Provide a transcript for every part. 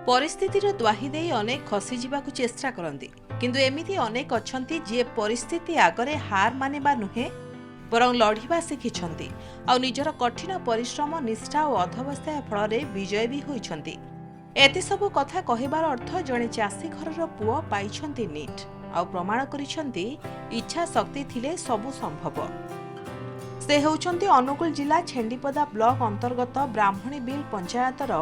परिस्थितिर द्वाही दे अनेक खसी जावाकू चेष्टा करती किंतु एमिति अनेक अछंती जे परिस्थिति आगरे हार मानिबा नुहे बरं लढ़िबा शिखिछंती आ निजर कठिन परिश्रम निष्ठा और अध्यवसाय फल विजय भी होइछंती। एते सबु कथा कहिबार अर्थ जणे चासी घरर पुओ पाइछंती नीट आ प्रमाण करिछंती इच्छा शक्ति थिले सबु संभव। से हेउछंती अनुगुल जिला छेंडीपदा ब्लॉक अंतर्गत ब्राह्मणी बिल पंचायतर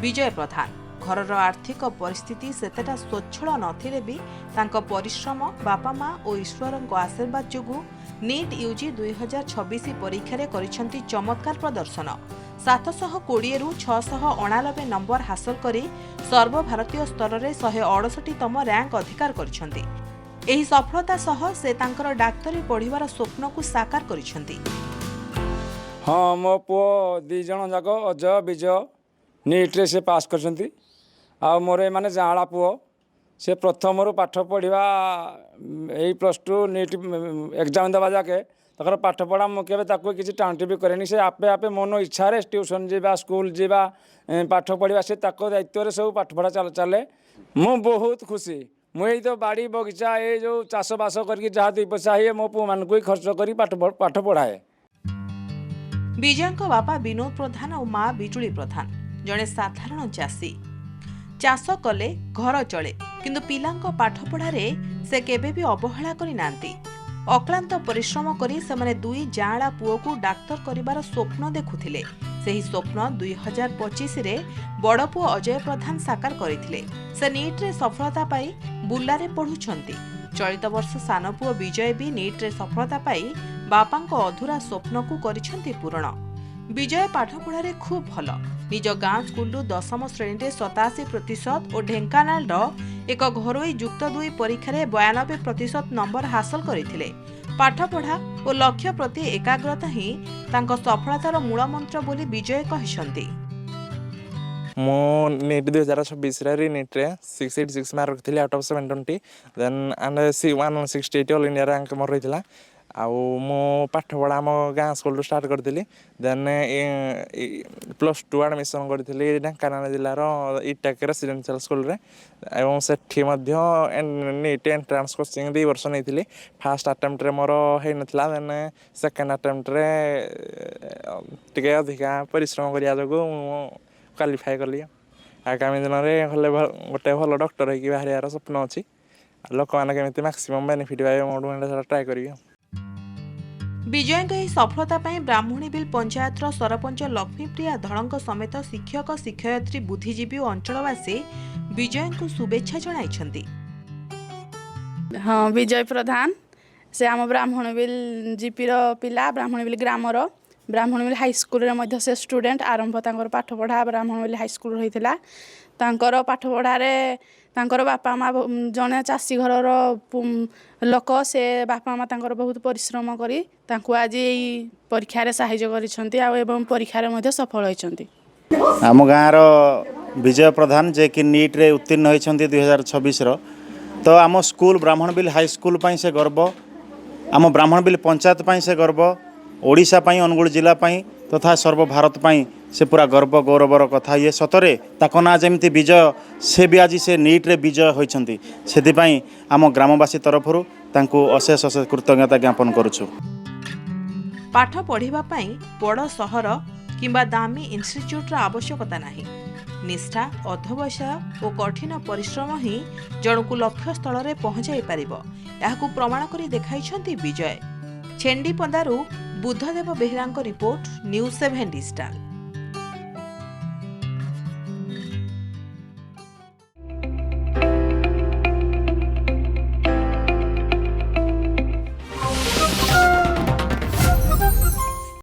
विजय प्रधान। घरर आर्थिक परिस्थिति सेतेटा स्वच्छल नथिले भी तांको परिश्रम बापा माँ और ईश्वरଙ୍କ आशीर्वाद जोगु नीट यूजी 2026 परीक्षा करिछंती चमत्कार प्रदर्शन। 720 रु 689 नंबर हासिल करी सर्वभारतीय स्तर में 168तम रैंक अधिकार करिछंती। एही सफलता सह से तांकर डाक्तरी पढ़िबार स्वप्न को साकार करिछंती। हाँ मो पुओ 2 जण जाक अजय विजय नीट रे से पास करछंती। आ मोर माने जाँला पुओ से प्रथम रु पाठ पढ़ा +2 नीट एग्जाम देवा जाके तकर पाठ पढ़ा मुझे किसी टाँटी भी करेनि। से आपे आपे मन इच्छा ट्यूशन जावा स्कूल जावा पाठ पढ़ा से दायित्व सब पाठ पढ़ा चले। मु बहुत खुशी। मुझे तो बाड़ी बगीचा ये जो चाष बास करके जहाँ 2 पैसा हे मो पु मान को खर्च कर पाठ पढ़ाए। विजयଙ୍କ बापा विनोद प्रधान और माँ बिजुली प्रधान जड़े साधारण चाषी। चाष कले घर चले किंतु पिलांको पाठ पढ़ारे से केबे भी अवहेला करि नांती। अक्लांत परिश्रम करी सेमाने 2 जाँला पुओ को डाक्तर करिबार स्वप्न देखुथिले। सेही स्वप्न 2025 रे बड़ पुओ अजय प्रधान साकार करिथिले। से नीट रे सफलता पाई बुल्लारे पढ़ुछंती। चलित वर्ष सान पुओ विजय भी नीट रे सफलता पाई बापांको अधूरा स्वप्न को करिछंती पूर्ण। विजय पाठ पढ़ारे खूब भल। निज गाँ स्कूल 10म श्रेणी में 87% और ढेंकानाल एक घरोई युक्त 2 परीक्षा 92% नंबर हासिल करथिले। पाठ पढ़ा और लक्ष्य प्रति एकाग्रता ही तांको सफलतार मूल मंत्र बोली विजय कहिसंती। मो नीट 2026 रे नीट रे 686 मार्क रखिली out of 720 then and 168 all India rank मोर रहितला। आउ मो पाठ पढ़ा मो गाँ स्कूल स्टार्ट करथिली। देन +2 एडमिशन करथिली ढेंकानाल जिल्लार इटाक रेसिडेंशियल स्कूल रे एवं सेठी मध्य नीट एंट्रांस कोचिंग 2 वर्ष नैथिली। फर्स्ट अटेम्प्ट रे मोर हे नथला। देन सेकंड अटेम्प्ट रे टिके अधिका परिश्रम करिया जगो क्वालिफाई कली। आगामी दिन में गोटे भल डॉक्टर होगी बाहर स्वप्न अच्छी। लोक मैंने केमी मैक्सिमम बेनिफिट पाए ट्राए करी। विजय सफलता ब्राह्मणी बिल पंचायत सरपंच लक्ष्मीप्रिया धड़क समेत शिक्षक शिक्षयित्री बुद्धिजीवी और अंचलवासी विजय को शुभेच्छा जणाइछंती। हाँ विजय प्रधान से आम ब्राह्मणी बिल जीपीर पिला ब्राह्मणी बिल ग्रामर ब्राह्मणी बिल हाईस्कल से स्टूडेंट आरंभ तांकर पाठ पढ़ा ब्राह्मणी बिल हाईस्कल होता। तांकर पाठ पढ़ारे तांकर बापा माँ जने चाषी घरर लोक से बापा माँ तांकर बहुत परिश्रम करी तांको आज यही परीक्षा रे सहायता करिसंती आ एवं परीक्षा रे मध्ये सफल होइसंती। आम गाँव विजय प्रधान जे कि नीट रे उत्तीर्ण होइसंती 2026 तो आम स्कूल ब्राह्मण बिल हाई स्कूल पाई से गर्व आम ब्राह्मण बिल पंचायत पाई से गर्व ओडिशा पाई अनुगुल जिला पाई तथा सर्व भारत पाई से पूरा गर्व गौरवर कथा। ये सतरे ताको ना जेमती विजय से भी आज से नीट रे विजय होइछंती सेति आम ग्रामवासी तरफरु तांको अशेष अशेष कृतज्ञता ज्ञापन करूछु। पाठ पढ़िबा पाई बड़ सहर किंबा दामी इंस्टिट्यूट आवश्यकता नाही। निष्ठा अध्यवसाय और कठिन परिश्रम ही जणकु लक्ष्य स्थल रे पहुंचाई पारिबो याकु प्रमाण करी देखाइछंती विजय। छेंडीपदारु बुद्धदेव बेहरांको रिपोर्ट न्यूज 7 डिजिटल।